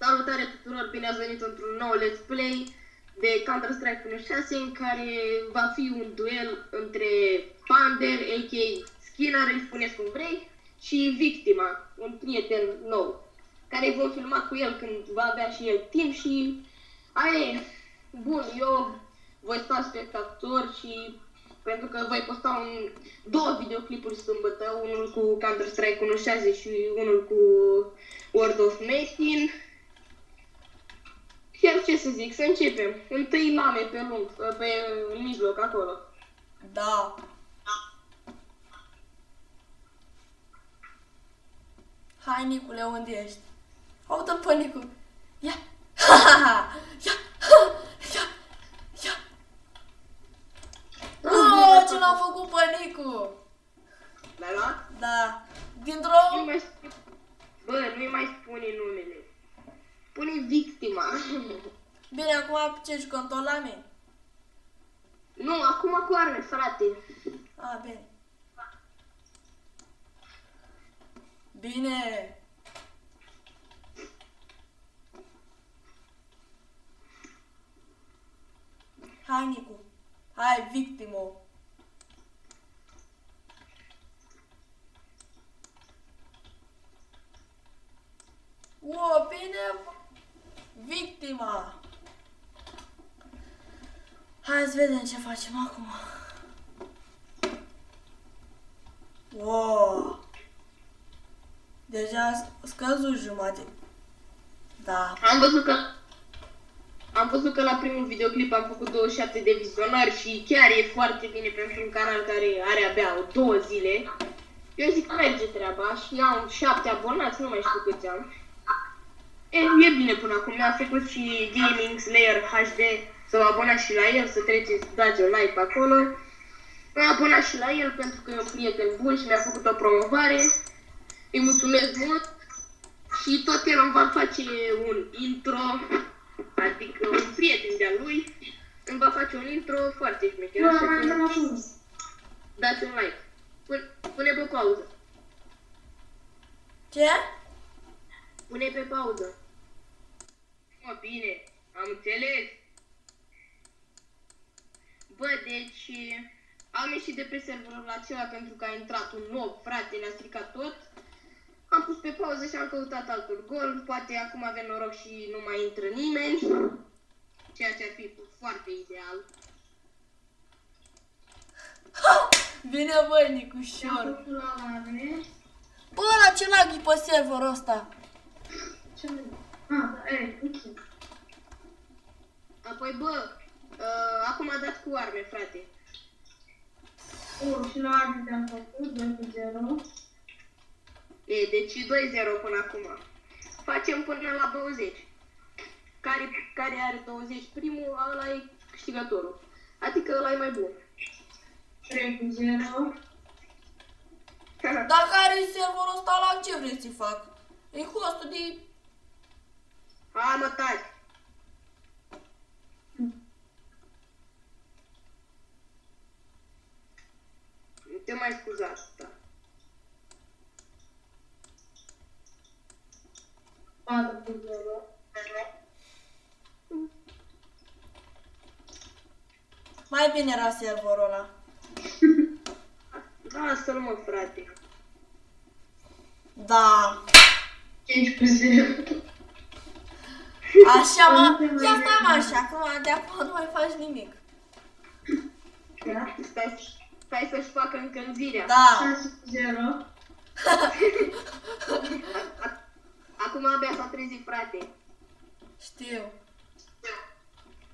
Salutare tuturor, bine ați venit într-un nou Let's Play de Counter-Strike 1.6 în care va fi un duel între Pander, a.k.a. Skinner, îi spuneți cum vrei, și Victima, un prieten nou, care vom filma cu el când va avea și el timp și aia e. Bun, eu voi sta spectator și pentru că voi posta două videoclipuri sâmbătă, unul cu Counter-Strike 1.6 și unul cu World of Metin. Chiar ce să zic, să începem. Întâi lame pe lung, în mijloc, acolo. Da. Hai, Nicule, unde ești? Aută-l pe Nicu. Ia! Ha, ha, ha! Ia! Ha! Ia! Ia! Oh, ce l-am făcut pe Nicu! L-ai luat? Da. Dintr-o... Nu-i mai spune numele. Pune Victima. Bine, acum ce jucăm tot la mine? Nu, acum cu arme, frate. Ah, bine. Bine. Hai, Nicu. Hai, Victimo. Wow, bine. Victima. Hai să vedem ce facem acum. Wow. Deja a scăzut jumate. Da. Am văzut că la primul videoclip am făcut 27 de vizionări și chiar e foarte bine pentru un canal care are abia 2 zile. Eu zic merge treaba și am 7 abonați, nu mai știu câți am. E bine până acum, mi-a făcut și Gaming Slayer HD să vă abonați și la el, să treceți, dați un like pe acolo. M-am abonat și la el pentru că e un prieten bun și mi-a făcut o promovare. Îi mulțumesc mult și tot el îmi va face un intro, adică un prieten de-a lui îmi va face un intro foarte șmecher, așa că dați un like. Pune pe pauză. Ce? Pune pe pauză. Mă, bine, am înțeles. Bă, deci am ieșit de pe serverul acela pentru că a intrat un nou frate, ne-a stricat tot. Am pus pe pauză și am căutat altul gol. Poate acum avem noroc și nu mai intră nimeni, ceea ce ar fi foarte ideal. Bine, băi, Nicușor. Bă, la ce lag e pe serverul ăsta? Apoi, bă, acum a dat cu arme, frate. Și la arme te-am făcut, 2-0. Deci 2-0 până acum. Facem până la 20. Care are 20 primul, ăla e câștigătorul. Adică ăla e mai bun. 3-0. Dacă are serverul ăsta, la ce vrei să-i fac? E hostul de... Hai, mă, taci. Nu te mai scuza asta. 4-0. Mai bine era serverul ăla. Lasă-l, mă, frate. Da. 5-0. Așa, mă. Ia stai, mă, așa. Acum, de acum nu mai faci nimic. Da? Stai să-și facă încălzirea. Da. 6-0. Acum abia s-a trezit, frate. Știu.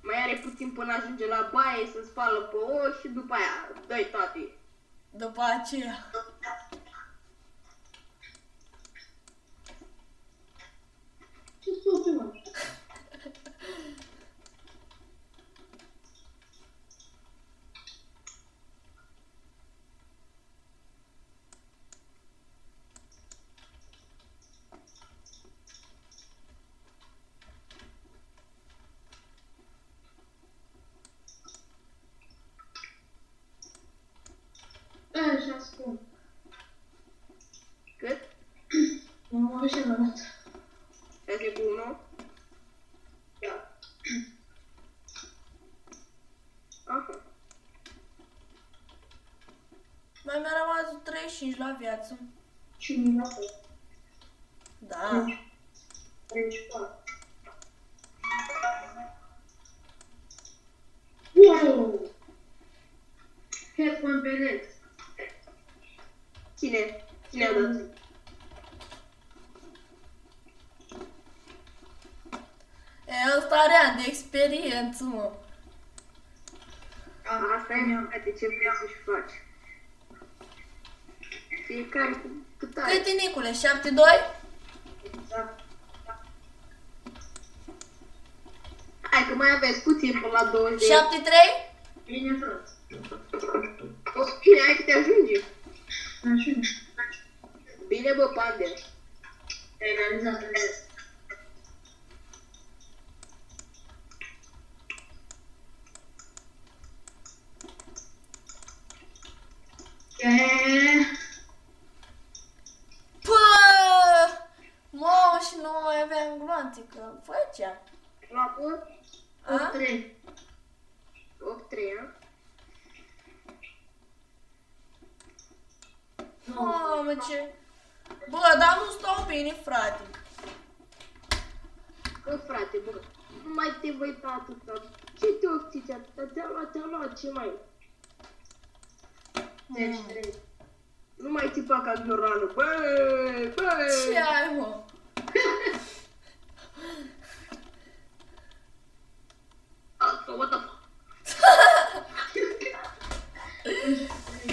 Mai are puțin până ajunge la baie, să spală pe ochi și după aia dă-i toate. După aceea. Ce spune, mă? Așa spun. Cât? M-am și arătat. 6 cu 1. Aha. Mai mi-a rămas 35 la viață. Și mi-a fost. Da. 34. Wow! Headphone Benet. Cine? Cine a dat? E, ăsta are ani de experiență, mă. Asta e, frate, ce vrei să-și faci. Fiecare cu cât are. Cât e, Nicule? 7-2? Exact. Hai că mai aveți puțin până la 20. 7-3? Bine, frate. O, bine, hai că te ajunge. Așa. Bine, bă, Pander. Te-ai realizat, realizat. Pă! Mamă, și nu mai aveam gloanțe, că făcea. La pot? A? 3. 8-3, a? Mamă, ce... Bă, dar nu stau bine, frate. Bă, frate, bă, nu mai te voi pe atâta. Ce te obțiți atâta? Te-am luat, ce mai? 33. Nu mai țipa ca Gnoranul. Bă, bă! Ce ai, mă? What the fuck?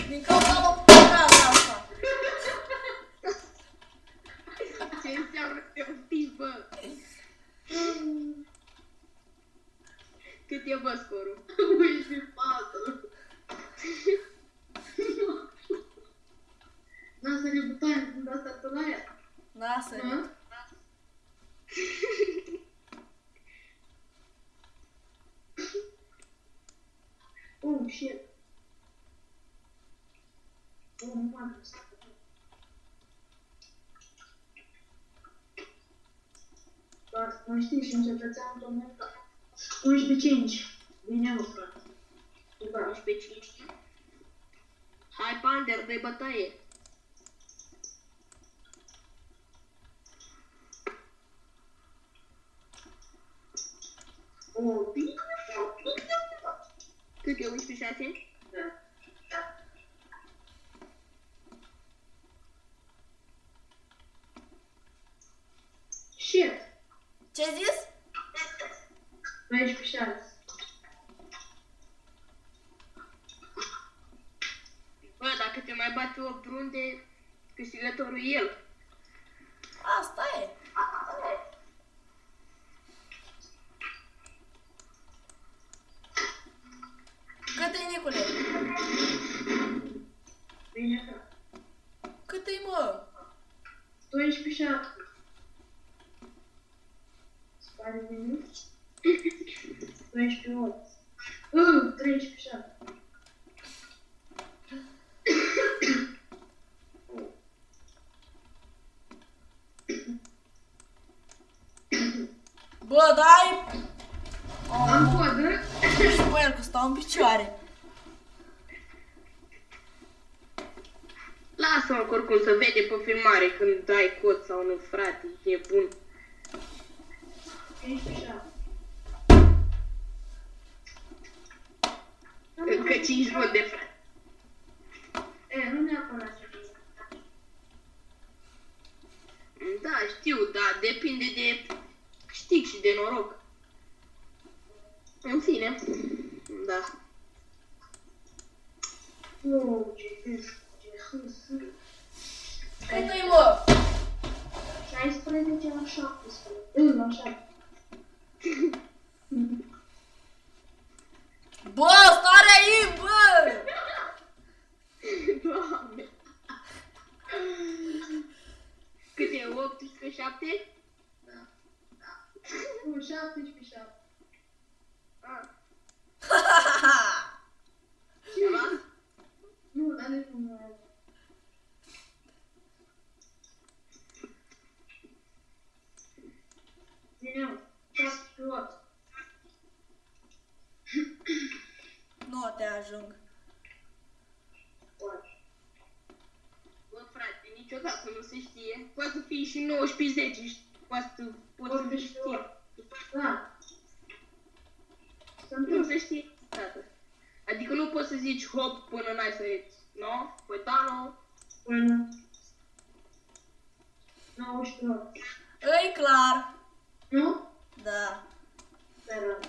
Din cauza lui păcata asta. Ce înseamnă că te obțiți, bă? Cât e, bă, scorul? 14. N-a să ne butoane când asta pe la ea. Lasă. Hă? Oh, shit. Oh, nu mai am să doar mai știi și încetățeam domnul 11-5. Bine, mă, frate. Da. 11-5. Hai, Pander, dă-i bătaie. Oh, bine. Cât e, 11-6? Shit. Ce zis? 12-6. Bă, dacă te mai bate 8 runde, câștigătorul e el. Asta e. Cât e, Nicule? Bine, frate. Cât e, mă? 12-7. Spare de mine. 12-8. 13-7. Bă, dai... Am codă. Și bă, el că stau în picioare. Lasă-mă că oricum să vede pe filmare când dai cod sau nu, frate, e bun. 15-7. Încă 5 runde, frate. Nu neapărat să fie. Da, știu, dar depinde de câștig și de noroc. În fine, da. Oh, ce hâs, ce hâs. Cât e, mă? 16 la 17. La 7. Bă, stare aici, bă! Doamne. Cât e? 18-7? Da. Nu, 17-7. Ah, Ha, ha, ha! ceva? Nu, dar nu mai. Bine, 7-8. poate ajung. Bă, frate, niciodată nu se știe. Poate să fie și 19-10, poate să știe. Da. Să Nu se știe niciodată. Adică nu poți să zici hop până n-ai sărit. Nu? Păi da, nu. până 19. E clar. Nu? Da. Dar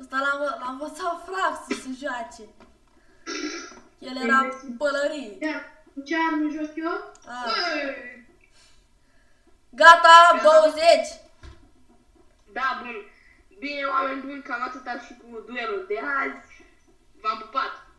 Ăsta l-a învățat Frax să se joace. El era pălărie. Ia, cu ce armă joc eu? Băi! Gata, 20. Da, bun. Bine, oameni buni, cam atât și cu duelul de azi. V-am pupat!